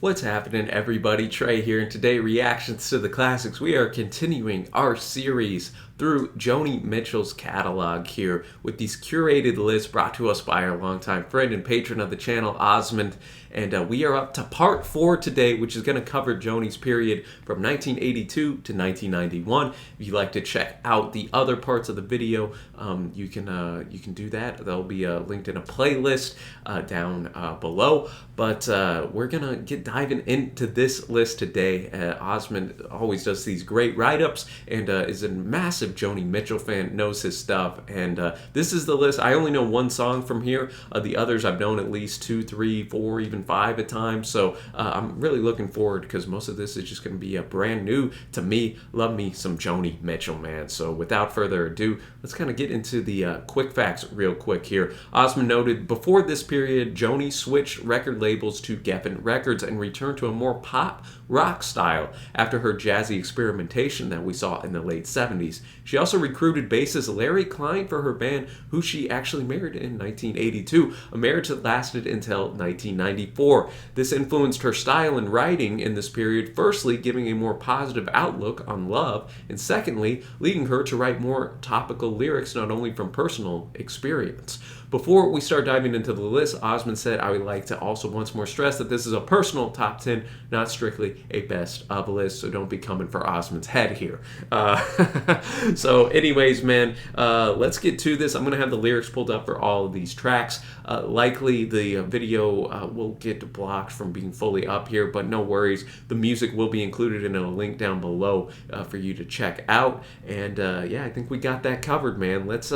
What's happening, everybody? Trey here, and today, reactions to the classics. We are continuing our series through Joni Mitchell's catalog here with these curated lists brought to us by our longtime friend and patron of the channel, Asmund. And we are up to part 4 today, which is going to cover Joni's period from 1982 to 1991. If you'd like to check out the other parts of the video, you can do that. They'll be linked in a playlist down below. But we're gonna get diving into this list today. Osmond always does these great write-ups and is a massive Joni Mitchell fan, knows his stuff. And this is the list. I only know one song from here. The others I've known at least 2, 3, 4, even 5 at times. So I'm really looking forward because most of this is just going to be brand new to me. Love me some Joni Mitchell, man. So without further ado, let's kind of get into the quick facts real quick here. Osmond noted, before this period, Joni switched record labels to Geffen Records and returned to a more pop rock style after her jazzy experimentation that we saw in the late 70s. She also recruited bassist Larry Klein for her band, who she actually married in 1982, a marriage that lasted until 1994. This influenced her style and writing in this period, firstly giving a more positive outlook on love, and secondly leading her to write more topical lyrics not only from personal experience. Before we start diving into the list, Osmond said, I would like to also once more stress that this is a personal top 10, not strictly a best of list, so don't be coming for Osmond's head here. So anyways, man, let's get to this. I'm going to have the lyrics pulled up for all of these tracks. Likely the video will get blocked from being fully up here, but no worries. The music will be included in a link down below for you to check out. And yeah, I think we got that covered, man. Let's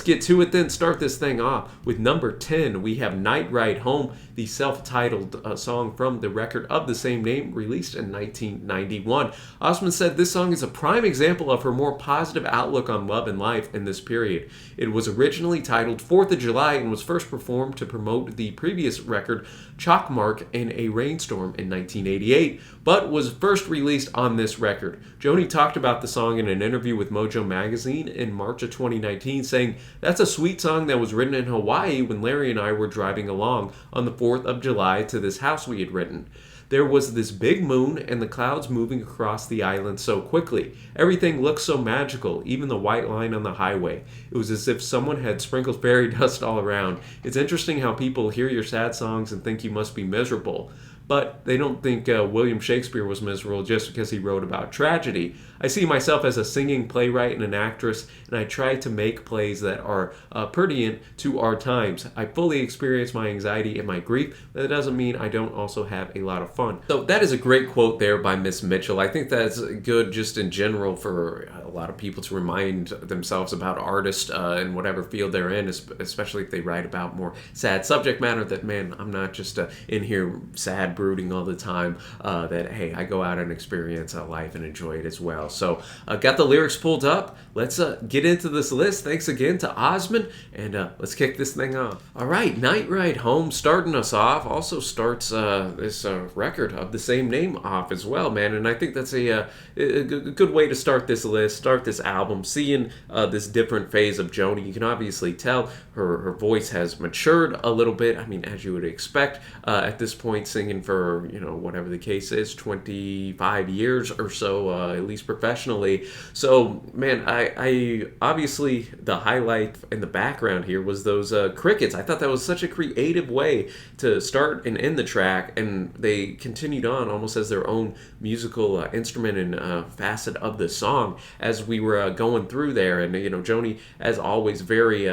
get to it then. Start this thing off. With number 10, we have Night Ride Home, the self-titled song from the record of the same name, released in 1991. Osmond said this song is a prime example of her more positive outlook on love and life in this period. It was originally titled 4th of July and was first performed to promote the previous record, Chalkmark in a Rainstorm, in 1988, but was first released on this record. Joni talked about the song in an interview with Mojo Magazine in March of 2019, saying, "That's a sweet song that was written in Hawaii when Larry and I were driving along on the 4th of July to this house we had written. There was this big moon and the clouds moving across the island so quickly. Everything looked so magical, even the white line on the highway. It was as if someone had sprinkled fairy dust all around. It's interesting how people hear your sad songs and think you must be miserable. But they don't think William Shakespeare was miserable just because he wrote about tragedy. I see myself as a singing playwright and an actress, and I try to make plays that are pertinent to our times. I fully experience my anxiety and my grief, but that doesn't mean I don't also have a lot of fun." So that is a great quote there by Miss Mitchell. I think that's good just in general for a lot of people to remind themselves about artists in whatever field they're in, especially if they write about more sad subject matter, that, man, I'm not just in here sad brooding all the time, that, hey, I go out and experience life and enjoy it as well. So got the lyrics pulled up. Let's get into this list. Thanks again to Osmond, and let's kick this thing off. All right, Night Ride Home starting us off. Also starts this record of the same name off as well, man. And I think that's a good way to start this list, start this album, seeing this different phase of Joni. You can obviously tell her voice has matured a little bit. I mean, as you would expect at this point, singing for, you know, whatever the case is, 25 years or so, at least professionally. So, man, I obviously the highlight in the background here was those crickets. I thought that was such a creative way to start and end the track, and they continued on almost as their own musical instrument and facet of the song as we were going through there. And, you know, Joni, as always, very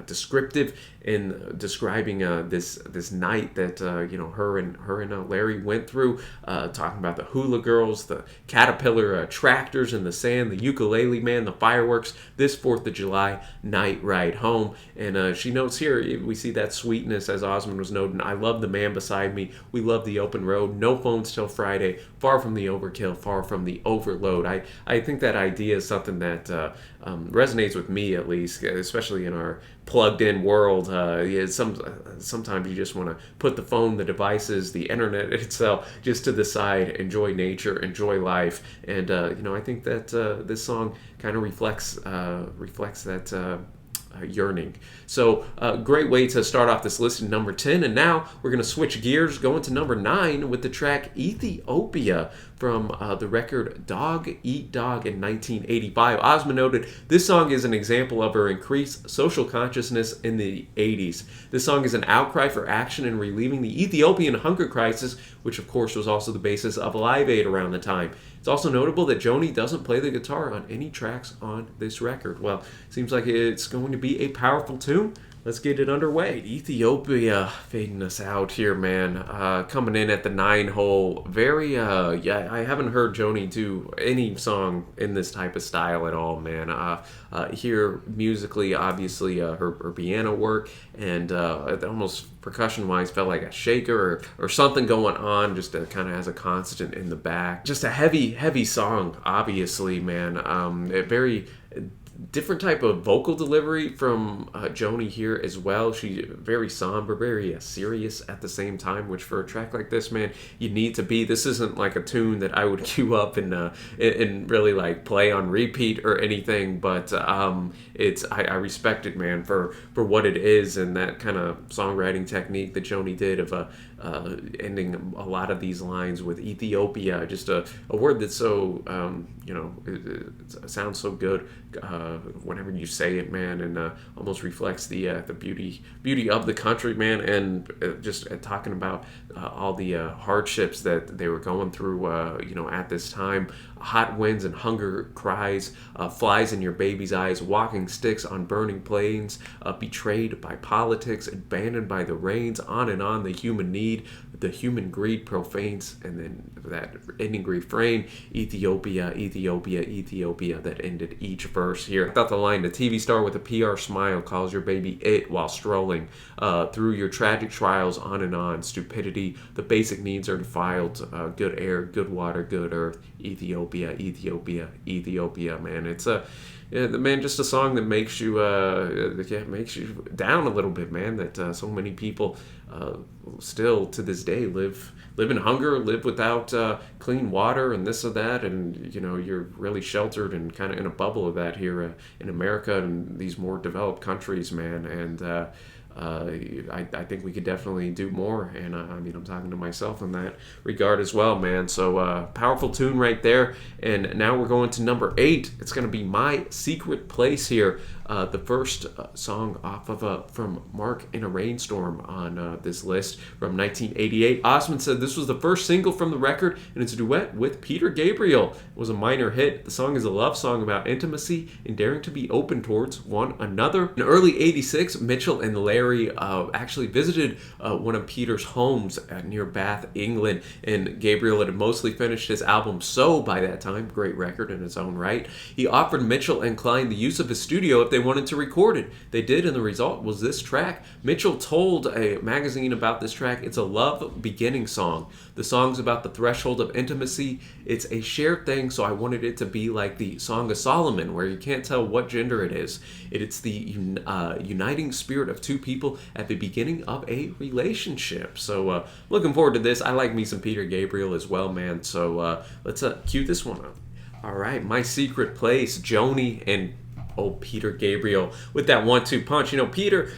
descriptive in describing this night that you know, her and Larry went through, talking about the hula girls, the caterpillar tractors in the sand, the ukulele man, the fireworks, this 4th of July night ride home. And she notes here, we see that sweetness, as Osmond was noting. I love the man beside me. We love the open road. No phones till Friday. Far from the overkill. Far from the overload. I think that idea is something that resonates with me, at least, especially in our plugged-in world. Sometimes you just want to put the phone, the devices, the internet itself just to the side, enjoy nature, enjoy life. And you know, I think that this song kind of reflects that yearning. So great way to start off this list in number 10. And now we're going to switch gears, going to number 9 with the track Ethiopia from the record Dog Eat Dog in 1985. Asmund noted this song is an example of her increased social consciousness in the 80s. This song is an outcry for action in relieving the Ethiopian hunger crisis, which of course was also the basis of Live Aid around the time. It's also notable that Joni doesn't play the guitar on any tracks on this record. Well, seems like it's going to be a powerful tune. Let's get it underway. Ethiopia fading us out here, man. Coming in at the 9 hole. Very, I haven't heard Joni do any song in this type of style at all, man. Here, musically, obviously, her piano work, and it almost percussion-wise felt like a shaker or something going on, just kind of as a constant in the back. Just a heavy song, obviously, man. A very different type of vocal delivery from Joni here as well. She's very somber, very serious at the same time, which for a track like this, man, you need to be. This isn't like a tune that I would cue up and really like play on repeat or anything, but I respect it, man, for what it is, and that kind of songwriting technique that Joni did of ending a lot of these lines with Ethiopia, just a word that's so it sounds so good whenever you say it, man, and almost reflects the beauty of the country, man, and just talking about all the hardships that they were going through at this time. Hot winds and hunger cries, flies in your baby's eyes, walking sticks on burning plains, betrayed by politics, abandoned by the rains, on and on. The human need, the human greed profanes, and then that ending refrain, Ethiopia, Ethiopia, Ethiopia, that ended each verse here. I thought the line, the TV star with a PR smile calls your baby it while strolling through your tragic trials, on and on. Stupidity, the basic needs are defiled, good air, good water, good earth. Ethiopia, Ethiopia, Ethiopia, man. It's just a song that makes you down a little bit, man. That so many people still to this day live in hunger, live without clean water and this or that, and you're really sheltered and kind of in a bubble of that here in America and these more developed countries, man. And I think we could definitely do more, and I'm talking to myself in that regard as well, man. So powerful tune right there. And now we're going to number 8. It's going to be My Secret Place here, the first song off of from Mark in a Rainstorm on this list from 1988. Asmund said this was the first single from the record, and it's a duet with Peter Gabriel. It was a minor hit. The song is a love song about intimacy and daring to be open towards one another. In early 86, Mitchell and Larry actually visited one of Peter's homes near Bath, England, and Gabriel had mostly finished his album So by that time, great record in its own right. He offered Mitchell and Klein the use of his studio if they wanted to record it. They did, and the result was this track. Mitchell told a magazine about this track, it's a love beginning song. The song's about the threshold of intimacy. It's a shared thing, so I wanted it to be like the Song of Solomon, where you can't tell what gender it is. It's the uniting spirit of two people at the beginning of a relationship. So looking forward to this. I like me some Peter Gabriel as well, man. So let's cue this one up. All right, My Secret Place, Joni and Peter Gabriel with that 1-2 punch. Peter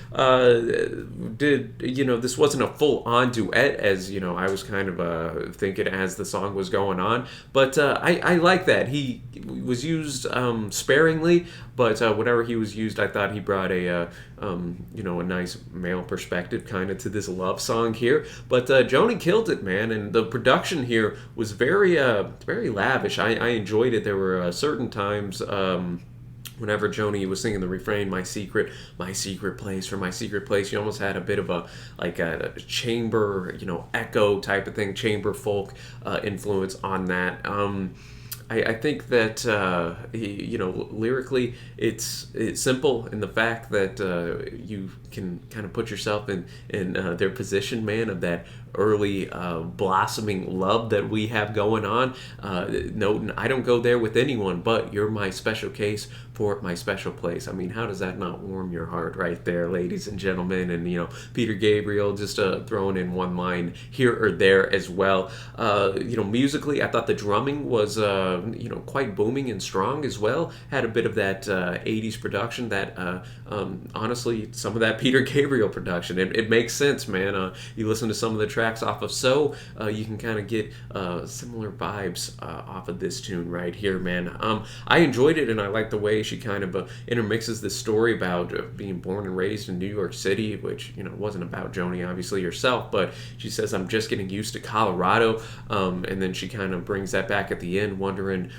did, this wasn't a full-on duet, as, I was kind of thinking as the song was going on. But I like that. He was used sparingly, but whenever he was used, I thought he brought a nice male perspective kind of to this love song here. But Joni killed it, man, and the production here was very lavish. I enjoyed it. There were certain times whenever Joni was singing the refrain, my secret place, for my secret place, you almost had a bit of a chamber, echo type of thing, chamber folk influence on that. I think that lyrically it's simple in the fact that you can kind of put yourself in their position, man, of that early blossoming love that we have going on. No, I don't go there with anyone, but you're my special case for my special place. I mean, how does that not warm your heart right there, ladies and gentlemen? And, Peter Gabriel just throwing in one line here or there as well. Musically, I thought the drumming was, quite booming and strong as well. Had a bit of that 80s production that, honestly, some of that Peter Gabriel production. It makes sense, man. You listen to some of the tracks off of So, you can kind of get similar vibes off of this tune right here, man. I enjoyed it, and I like the way she kind of intermixes this story about being born and raised in New York City, which, wasn't about Joni, obviously, herself, but she says, I'm just getting used to Colorado, and then she kind of brings that back at the end, wondering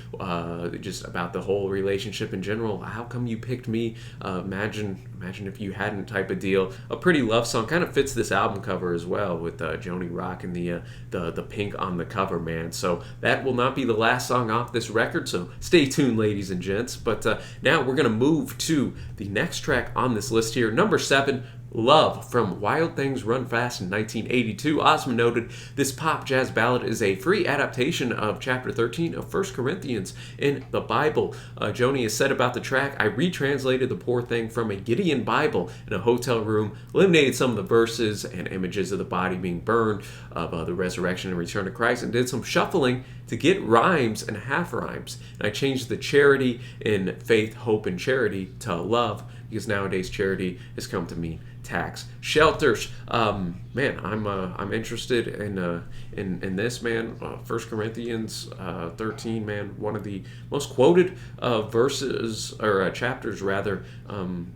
just about the whole relationship in general. How come you picked me? Imagine if you hadn't, type of deal. A pretty love song. Kind of fits this album cover as well, with Joni rocking the pink on the cover, man. So that will not be the last song off this record, so stay tuned, ladies and gents. But now we're going to move to the next track on this list here, number 7, Love, from Wild Things Run Fast in 1982. Asmund noted, this pop jazz ballad is a free adaptation of chapter 13 of 1 Corinthians in the Bible. Joni has said about the track, I retranslated the poor thing from a Gideon Bible in a hotel room, eliminated some of the verses and images of the body being burned, of the resurrection and return of Christ, and did some shuffling to get rhymes and half rhymes. And I changed the charity in faith, hope, and charity to love, because nowadays charity has come to mean tax shelters. Man, I'm interested in this, man. 1 Corinthians 13, man, one of the most quoted verses, or chapters rather,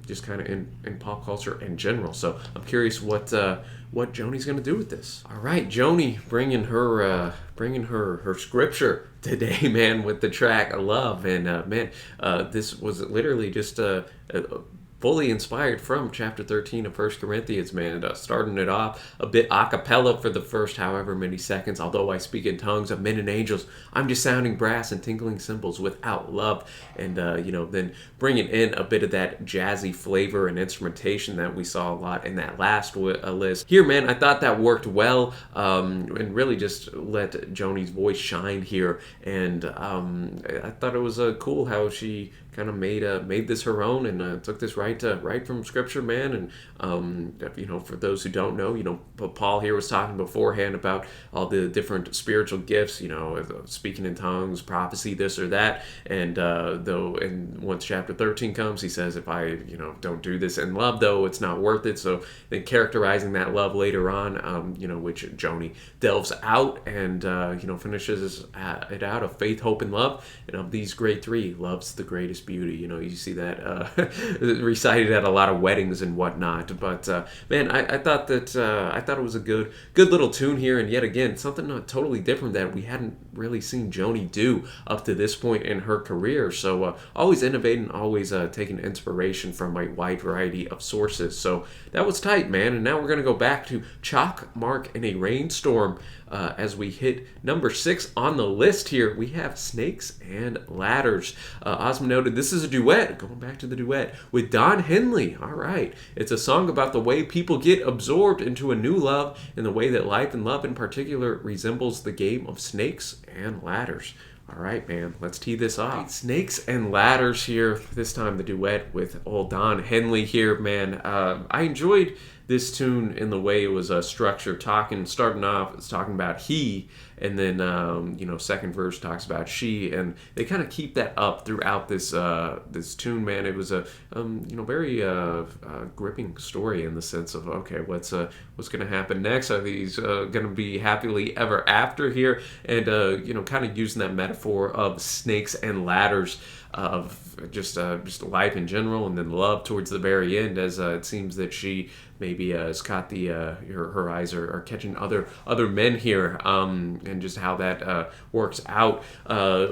just kind of in pop culture in general. So I'm curious what Joni's going to do with this. All right, Joni bringing her scripture today, man, with the track Love. And man, this was literally just fully inspired from chapter 13 of 1 Corinthians, man. Starting it off a bit a cappella for the first however many seconds. Although I speak in tongues of men and angels, I'm just sounding brass and tinkling cymbals without love. And, then bringing in a bit of that jazzy flavor and instrumentation that we saw a lot in that last list. Here, man, I thought that worked well, and really just let Joni's voice shine here. And I thought it was cool how she kind of made this her own, and took this right from scripture, man. And for those who don't know, Paul here was talking beforehand about all the different spiritual gifts, speaking in tongues, prophecy, this or that. And once chapter 13 comes, he says, if I don't do this in love, though, it's not worth it. So then characterizing that love later on, which Joni delves out and finishes it out of faith, hope, and love. And of these great three, love's the greatest beauty. You see that recited at a lot of weddings and whatnot. But man, I thought it was a good little tune here, and yet again something totally different that we hadn't really seen Joni do up to this point in her career. So always innovating, always taking inspiration from a wide variety of sources. So that was tight, man. And now we're gonna go back to Chalk Mark in a Rainstorm. As we hit number 6 on the list here, we have Snakes and Ladders. Asmund noted this is a duet, going back to the duet, with Don Henley. All right. It's a song about the way people get absorbed into a new love, and the way that life and love in particular resembles the game of snakes and ladders. All right, man, let's tee this off. Right, Snakes and Ladders here, this time the duet with old Don Henley here, man. I enjoyed this tune in the way it was structured, starting off, it's talking about he, and then, second verse talks about she, and they kind of keep that up throughout this tune, man. It was a, very gripping story in the sense of, okay, what's going to happen next? Are these going to be happily ever after here? And, kind of using that metaphor of snakes and ladders, of just life in general, and then love towards the very end, as it seems that she maybe has caught her eyes are catching other men here, and just how that works out.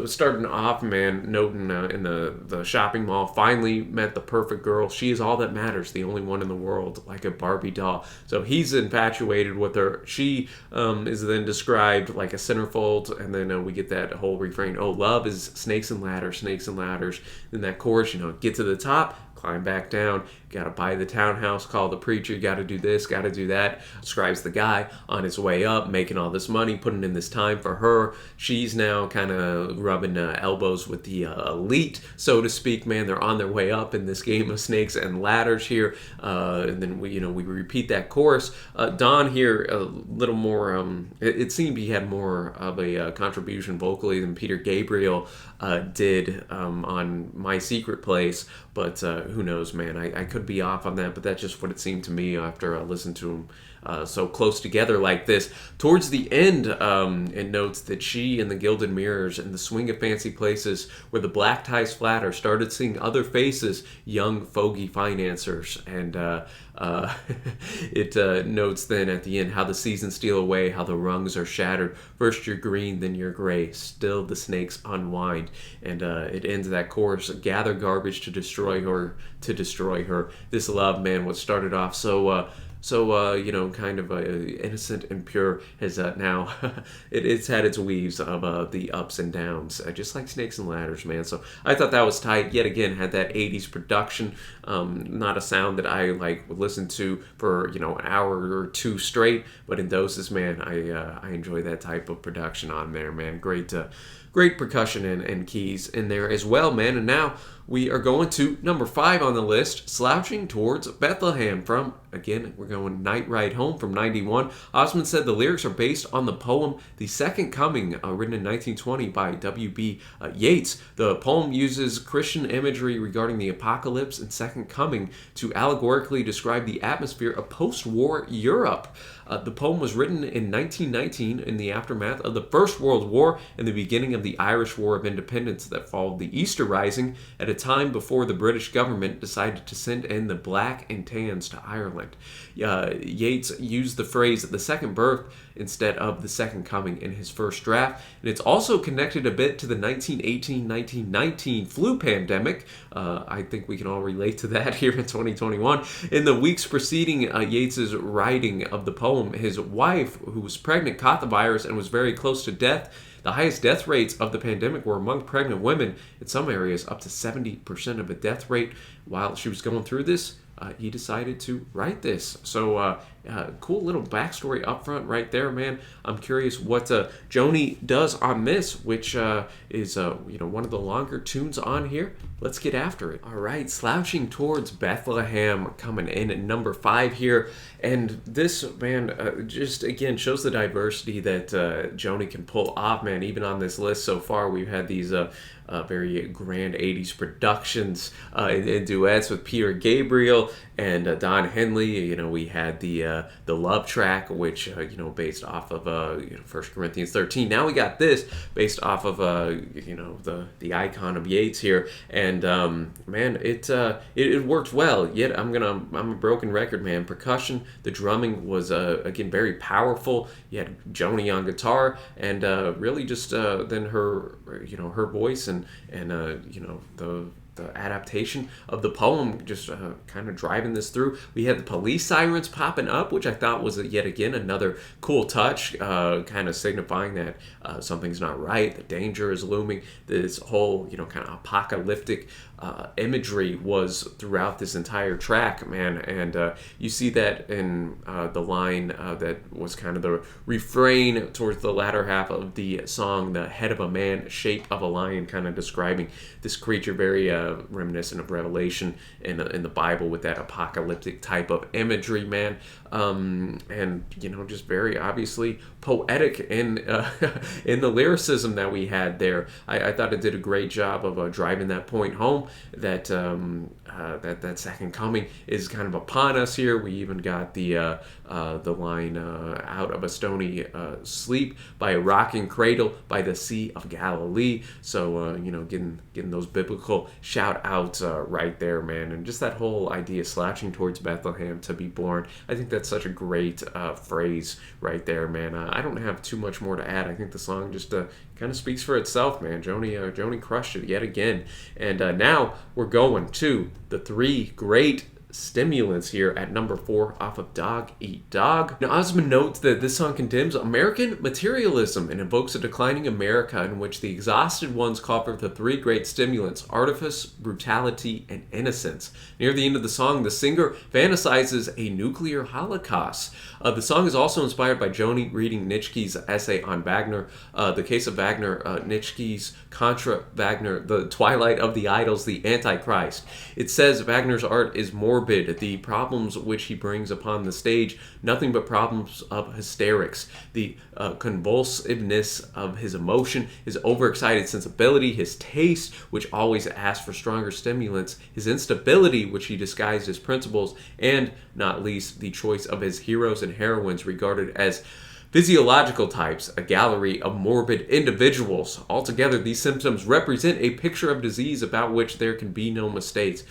Starting off, man, noting in the shopping mall, finally met the perfect girl. She is all that matters, the only one in the world, like a Barbie doll. So he's infatuated with her. She is then described like a centerfold, and then we get that whole refrain, oh, love is snakes and ladders, snakes and ladders. Then that chorus, get to the top, climb back down. Got to buy the townhouse, call the preacher, got to do this, got to do that. Describes the guy on his way up, making all this money, putting in this time for her. She's now kind of rubbing elbows with the elite, so to speak, man. They're on their way up in this game of snakes and ladders here. And then we repeat that chorus. Don here, a little more, it seemed he had more of a contribution vocally than Peter Gabriel did on My Secret Place, but who knows, man. I could be off on that, but that's just what it seemed to me after I listened to him so close together like this. Towards the end, it notes that she and the Gilded Mirrors and the Swing of Fancy Places, where the black ties flatter, started seeing other faces, young fogey financiers. And it notes then at the end how the seasons steal away, how the rungs are shattered. First you're green, then you're gray. Still the snakes unwind. And it ends that chorus, gather garbage to destroy her, This love, man, what started off so kind of innocent and pure, has now it's had its weaves of the ups and downs, just like Snakes and Ladders, man. So I thought that was tight. Yet again, had that 80s production, not a sound that I would listen to for an hour or two straight, but in doses, man. I enjoy that type of production on there, man. Great percussion and keys in there as well, man. And now we are going to number 5 on the list, Slouching Towards Bethlehem from, again, we're going Night Ride Home from 91. Asmund said the lyrics are based on the poem The Second Coming, written in 1920 by W.B. Yeats. The poem uses Christian imagery regarding the apocalypse and second coming to allegorically describe the atmosphere of post-war Europe. The poem was written in 1919 in the aftermath of the First World War and the beginning of the Irish War of Independence that followed the Easter Rising, at a time before the British government decided to send in the black and tans to Ireland. Yeats used the phrase the second birth instead of the second coming in his first draft, and it's also connected a bit to the 1918-1919 flu pandemic. I think we can all relate to that here in 2021. In the weeks preceding Yeats's writing of the poem, his wife, who was pregnant, caught the virus and was very close to death. The highest death rates of the pandemic were among pregnant women, in some areas up to 70% of a death rate. While she was going through this, he decided to write this. So cool little backstory up front right there, man. I'm curious what Joni does on this, which is one of the longer tunes on here. Let's get after it. All right, Slouching Towards Bethlehem coming in at number 5 here. And this, man, just again shows the diversity that Joni can pull off, man. Even on this list so far, we've had these very grand 80s productions in duets with Peter Gabriel and Don Henley. We had the love track, which based off of 1 Corinthians 13. Now we got this based off of the icon of Yeats here, and man, it worked well. Yet I'm a broken record, man. Percussion, the drumming was again very powerful. You had Joni on guitar, and really just then her voice and the adaptation of the poem just kind of driving this through. We had the police sirens popping up, which I thought was yet again another cool touch, kind of signifying that something's not right, the danger is looming. This whole kind of apocalyptic imagery was throughout this entire track, man, and you see that in the line that was kind of the refrain towards the latter half of the song, the head of a man, shape of a lion, kind of describing this creature, very reminiscent of Revelation in the Bible with that apocalyptic type of imagery, man, and just very obviously poetic in the lyricism that we had there. I thought it did a great job of driving that point home, that that second coming is kind of upon us here. We even got the line out of a stony sleep by a rocking cradle by the Sea of Galilee. So getting those biblical shout outs right there, man, and just that whole idea, slouching towards Bethlehem to be born. I think that's such a great phrase right there, man. I don't have too much more to add. I think the song just kind of speaks for itself, man. Joni crushed it yet again. And now we're going to the 3 great Stimulants here at number 4 off of Dog Eat Dog. Now, Asmund notes that this song condemns American materialism and invokes a declining America in which the exhausted ones call for the 3 great stimulants: artifice, brutality, and innocence. Near the end of the song, the singer fantasizes a nuclear holocaust. The song is also inspired by Joni reading Nietzsche's essay on Wagner, The Case of Wagner, Nietzsche's Contra Wagner, The Twilight of the Idols, The Antichrist. It says Wagner's art is morbid, the problems which he brings upon the stage, nothing but problems of hysterics, the convulsiveness of his emotion, his overexcited sensibility, his taste, which always asks for stronger stimulants, his instability, which he disguised as principles, and, not least, the choice of his heroes and heroines regarded as physiological types, a gallery of morbid individuals. Altogether, these symptoms represent a picture of disease about which there can be no mistakes.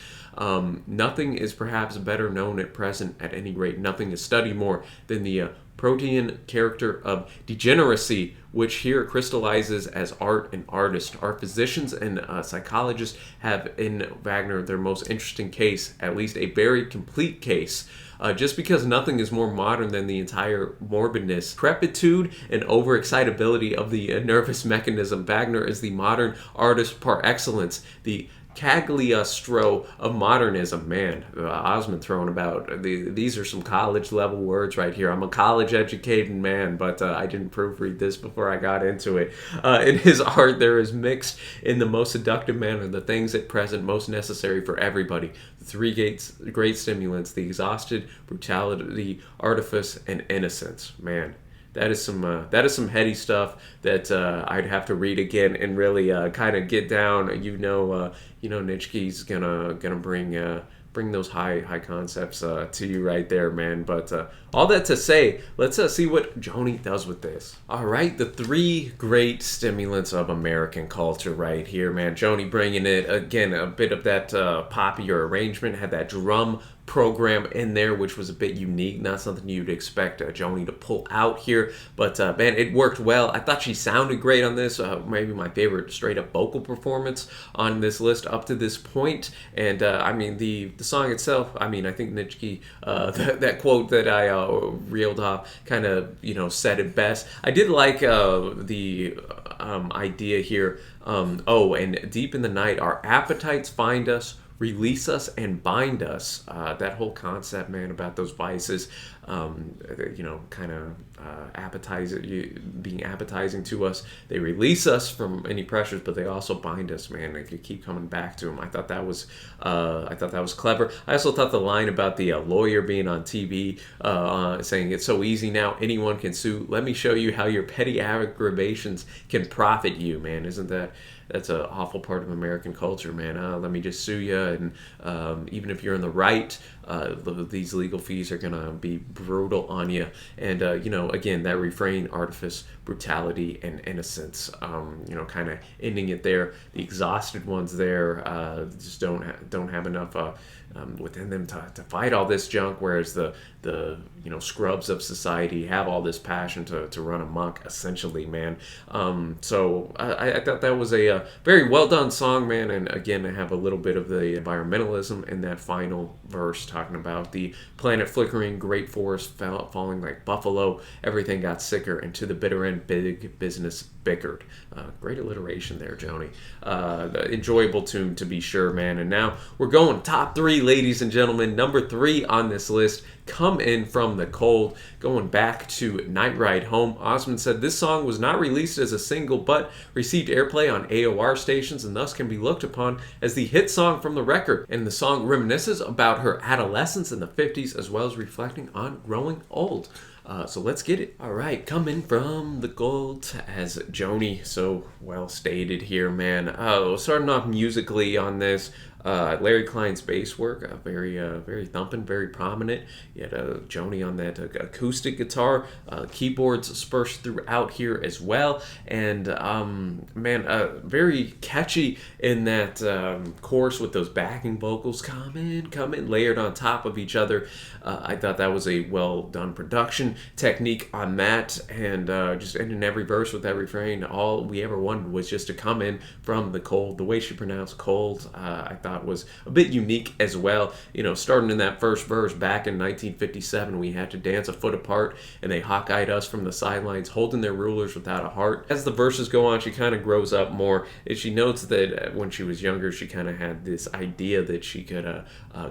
Nothing is perhaps better known at present, at any rate, nothing is studied more than the protean character of degeneracy, which here crystallizes as art and artist. Our physicians and psychologists have in Wagner their most interesting case, at least a very complete case. Just because nothing is more modern than the entire morbidness, crepitude, and overexcitability of the nervous mechanism, Wagner is the modern artist par excellence, the Cagliostro of modernism. Man, Asmund throwing about these are some college level words right here. I'm a college educated man, but I didn't proofread this before I got into it. In his art, there is mixed in the most seductive manner the things at present most necessary for everybody: the 3 great stimulants, the exhausted, brutality, artifice, and innocence. Man, that is some heady stuff that I'd have to read again and really kind of get down. Nietzsche's gonna bring those high concepts to you right there, man. But all that to say, let's see what Joni does with this. All right, the 3 great stimulants of American culture right here, man. Joni bringing it again, a bit of that poppier arrangement, had that drum program in there, which was a bit unique, not something you'd expect Joni to pull out here, but man, it worked well. I thought she sounded great on this, maybe my favorite straight up vocal performance on this list up to this point. And I mean, the song itself, I mean, I think Nietzsche, that quote that I reeled off kind of, said it best. I did like the idea here, and deep in the night our appetites find us, release us, and bind us. That whole concept, man, about those vices, kind of being appetizing to us. They release us from any pressures, but they also bind us, man. If you keep coming back to them, I thought that was clever. I also thought the line about the lawyer being on TV, saying it's so easy now, anyone can sue. Let me show you how your petty aggravations can profit you, man. That's an awful part of American culture, man. Let me just sue you, and even if you're in the right, these legal fees are gonna be brutal on you. And again, that refrain: artifice, brutality, and innocence. Kind of ending it there. The exhausted ones there just don't have enough within them to fight all this junk, whereas the scrubs of society have all this passion to run amok, essentially, man. So I thought that was a very well done song, man. And again, I have a little bit of the environmentalism in that final verse, talking about the planet flickering, great forest falling like buffalo, everything got sicker, and to the bitter end big business bickered. Great alliteration there, Joni. Enjoyable tune to be sure, man. And now we're going top 3, ladies and gentlemen. Number 3 on this list, Come In From the Cold. Going back to Night Ride Home, Asmund said this song was not released as a single, but received airplay on AOR stations and thus can be looked upon as the hit song from the record. And the song reminisces about her adolescence in the 50s, as well as reflecting on growing old. So let's get it. All right, Coming From the Gold, as Joni so well stated here, man. Starting off musically on this, Larry Klein's bass work, very thumping, very prominent. You had Joni on that acoustic guitar, keyboards dispersed throughout here as well, and very catchy in that chorus with those backing vocals, come in, layered on top of each other. I thought that was a well done production technique on that, and just ending every verse with that refrain. All we ever wanted was just to come in from the cold. The way she pronounced cold, I thought thought was a bit unique as well. Starting in that first verse back in 1957, we had to dance a foot apart, and they hawk-eyed us from the sidelines, holding their rulers without a heart. As the verses go on, she kind of grows up more. And she notes that when she was younger, she kind of had this idea that she could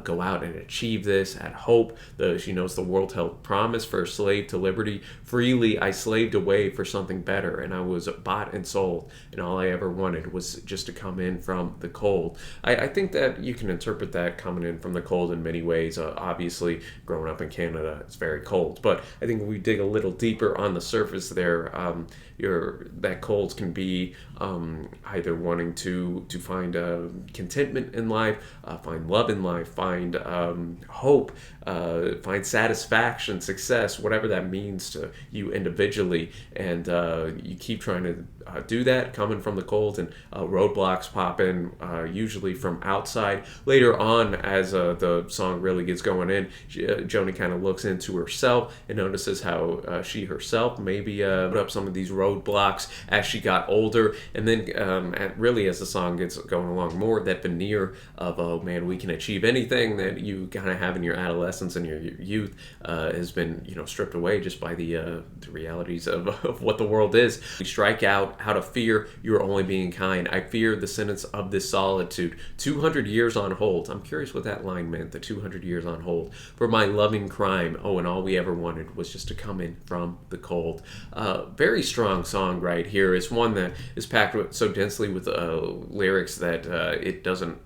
go out and achieve this, had hope. She knows the world held promise for a slave to liberty. Freely I slaved away for something better, and I was bought and sold, and all I ever wanted was just to come in from the cold. I think that you can interpret that coming in from the cold in many ways. Obviously, growing up in Canada, it's very cold, but I think when we dig a little deeper on the surface there, that cold can be either wanting to find contentment in life, find love in life, find hope, find satisfaction, success, whatever that means to you individually, and you keep trying to do that coming from the cold, and roadblocks pop in, usually from outside. Later on, as the song really gets going in, Joni kind of looks into herself and notices how she herself maybe put up some of these roadblocks as she got older, and then really as the song gets going along more, that veneer of, oh man, we can achieve anything that you kind of have in your adolescence and your youth has been stripped away just by the realities of what the world is. We strike out how to fear you are only being kind. I fear the sentence of this solitude. 200 years on hold. I'm curious what that line meant, the 200 years on hold. For my loving crime. Oh, and all we ever wanted was just to come in from the cold. Very strong song right here. It's one that is packed so densely with lyrics that it doesn't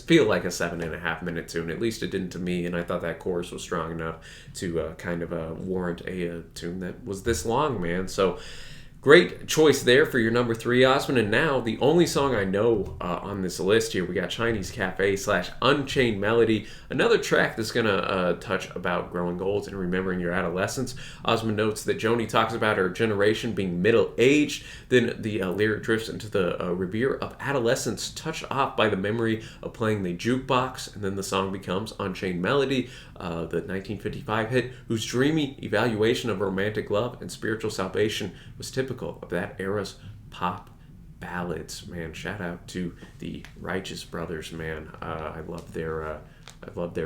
feel like a 7.5 minute tune. At least it didn't to me, and I thought that chorus was strong enough to kind of warrant a tune that was this long, man. So great choice there for your number 3, Asmund. And now, the only song I know on this list here, we got Chinese Cafe / Unchained Melody, another track that's going to touch about growing old and remembering your adolescence. Asmund notes that Joni talks about her generation being middle-aged, then the lyric drifts into the revere of adolescence, touched off by the memory of playing the jukebox, and then the song becomes Unchained Melody, the 1955 hit, whose dreamy evaluation of romantic love and spiritual salvation was typical of that era's pop ballads. Man, shout out to the Righteous Brothers, man. I love their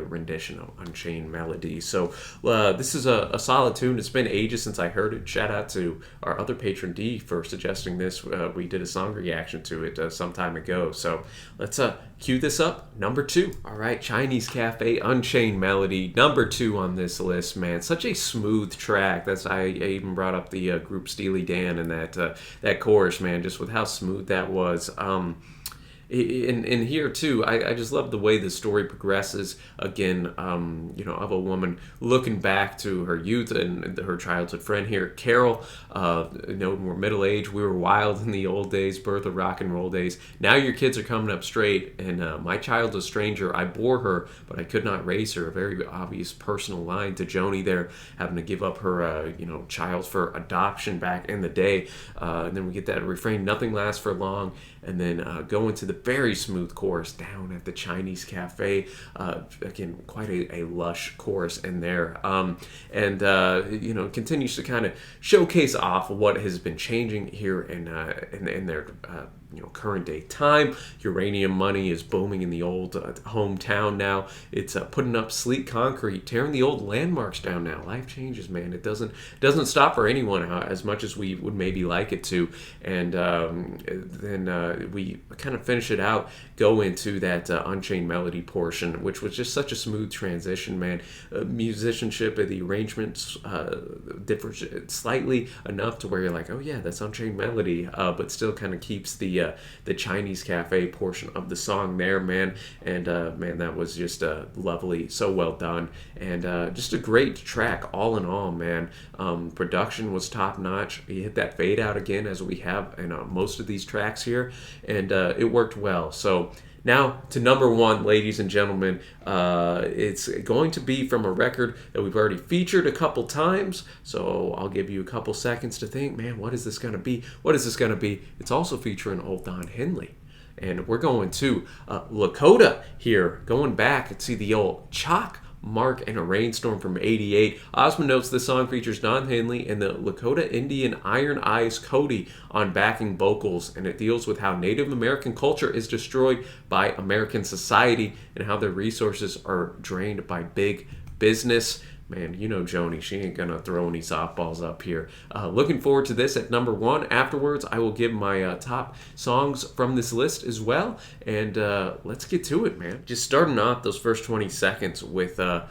rendition of Unchained Melody. So this is a solid tune. It's been ages since I heard it. Shout out to our other patron D for suggesting this. We did a song reaction to it some time ago. So let's cue this up. Number 2. All right, Chinese Cafe, Unchained Melody, number 2 on this list, man. Such a smooth track. I even brought up the group Steely Dan and that chorus, man, just with how smooth that was. In here too, I just love the way the story progresses. Again, of a woman looking back to her youth and her childhood friend here, Carol. We're middle aged. We were wild in the old days, birth of rock and roll days. Now your kids are coming up straight, and my child's a stranger. I bore her, but I could not raise her. A very obvious personal line to Joni there, having to give up her child for adoption back in the day. And then we get that refrain, nothing lasts for long, and then go into the very smooth chorus down at the Chinese Cafe. Again, quite a lush chorus in there. Continues to kind of showcase off what has been changing here in their current day time. Uranium money is booming in the old hometown now. It's putting up sleek concrete, tearing the old landmarks down now. Life changes, man. It doesn't stop for anyone as much as we would maybe like it to. And then we kind of finish it out, go into that Unchained Melody portion, which was just such a smooth transition, man. Musicianship of the arrangements differs slightly enough to where you're like, oh yeah, that's Unchained Melody, but still kind of keeps the Chinese Cafe portion of the song there, man. And man, that was just lovely, so well done, and just a great track all in all, man. Production was top notch. You hit that fade out again, as we have in most of these tracks here, and it worked well. So now to number 1, ladies and gentlemen. It's going to be from a record that we've already featured a couple times, so I'll give you a couple seconds to think, man, what is this going to be? What is this going to be? It's also featuring old Don Henley. And we're going to Lakota here, going back to the old Chalk Mark and a Rainstorm from '88. Asmund notes the song features Don Henley and the Lakota Indian Iron Eyes Cody on backing vocals, and it deals with how Native American culture is destroyed by American society and how their resources are drained by big business. Man, you know Joni, she ain't gonna throw any softballs up here. Looking forward to this at number 1. Afterwards, I will give my top songs from this list as well. And let's get to it, man. Just starting off those first 20 seconds with that,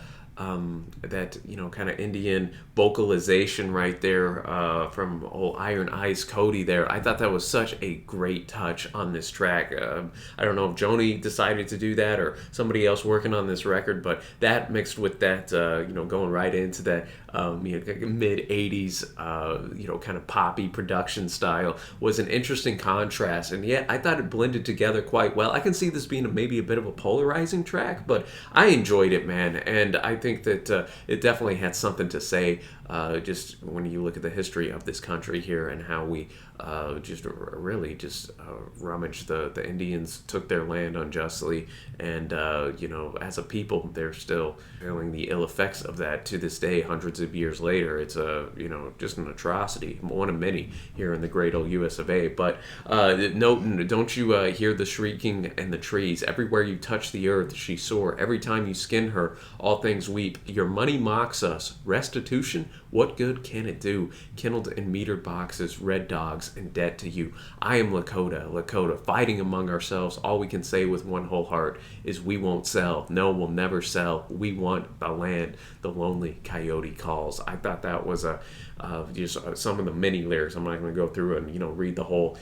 kind of Indian vocalization right there from old Iron Eyes Cody there. I thought that was such a great touch on this track. I don't know if Joni decided to do that or somebody else working on this record, but that mixed with that, going right into that mid 80s, kind of poppy production style was an interesting contrast. And yet I thought it blended together quite well. I can see this being maybe a bit of a polarizing track, but I enjoyed it, man. And I think that it definitely had something to say, just when you look at the history of this country here and how we just rummaged the Indians, took their land unjustly, and as a people they're still feeling the ill effects of that to this day, hundreds of years later. It's just an atrocity, one of many here in the great old US of A. But don't you hear the shrieking in the trees? Everywhere you touch the earth she soar, every time you skin her all things weep. Your money mocks us, restitution, what good can it do? Kindled in metered boxes, red dogs, and debt to you. I am Lakota, fighting among ourselves. All we can say with one whole heart is we won't sell. No, we'll never sell. We want the land. The lonely coyote calls. I thought that was just some of the many lyrics. I'm not going to go through and read the whole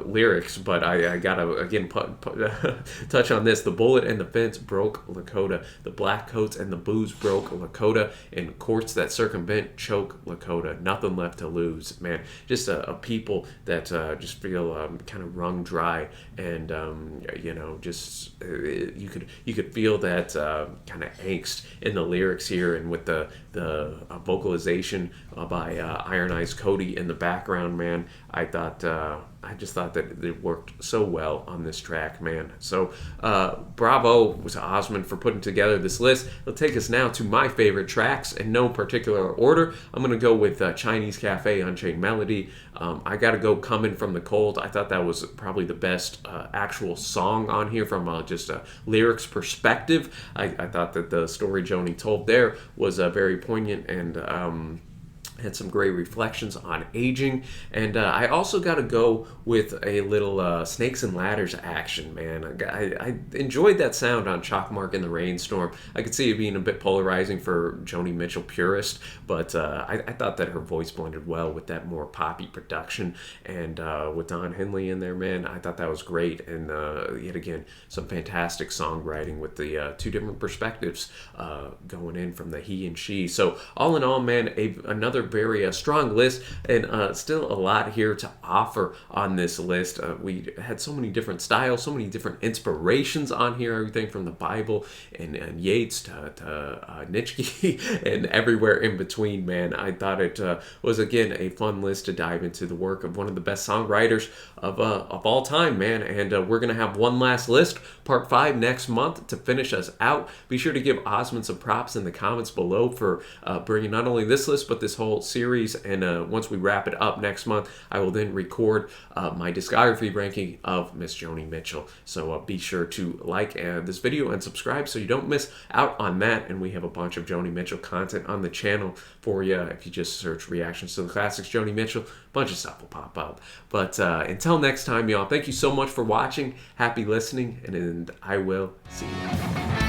lyrics, but I gotta again touch on this. The bullet and the fence broke Lakota. The black coats and the booze broke Lakota. And courts that circumvent choke Lakota. Nothing left to lose, man. Just a people that just feel kind of wrung dry, and you could feel that kind of angst in the lyrics here, and with the vocalization by Iron Eyes Cody in the background, man. I just thought that it worked so well on this track, man. So bravo to Asmund for putting together this list. It'll take us now to my favorite tracks in no particular order. I'm going to go with Chinese Cafe, Unchained Melody. I got to go Coming from the Cold. I thought that was probably the best actual song on here from just a lyrics perspective. I thought that the story Joni told there was very poignant and had some great reflections on aging. And I also got to go with a little Snakes and Ladders action, man. I enjoyed that sound on Chalkmark and the Rainstorm. I could see it being a bit polarizing for Joni Mitchell purist, but I thought that her voice blended well with that more poppy production. And with Don Henley in there, man, I thought that was great. And yet again, some fantastic songwriting with the two different perspectives going in from the he and she. So all in all, man, another very strong list, and still a lot here to offer on this list. We had so many different styles, so many different inspirations on here, everything from the Bible and Yeats to Nietzsche and everywhere in between, man. I thought it was, again, a fun list to dive into the work of one of the best songwriters of all time, man. And we're going to have one last list, part 5, next month to finish us out. Be sure to give Asmund some props in the comments below for bringing not only this list, but this whole series. And once we wrap it up next month, I will then record my discography ranking of Miss Joni Mitchell. So be sure to like this video and subscribe so you don't miss out on that. And we have a bunch of Joni Mitchell content on the channel for you. If you just search Reactions to the Classics Joni Mitchell, a bunch of stuff will pop up. But until next time, y'all, thank you so much for watching. Happy listening, and I will see you.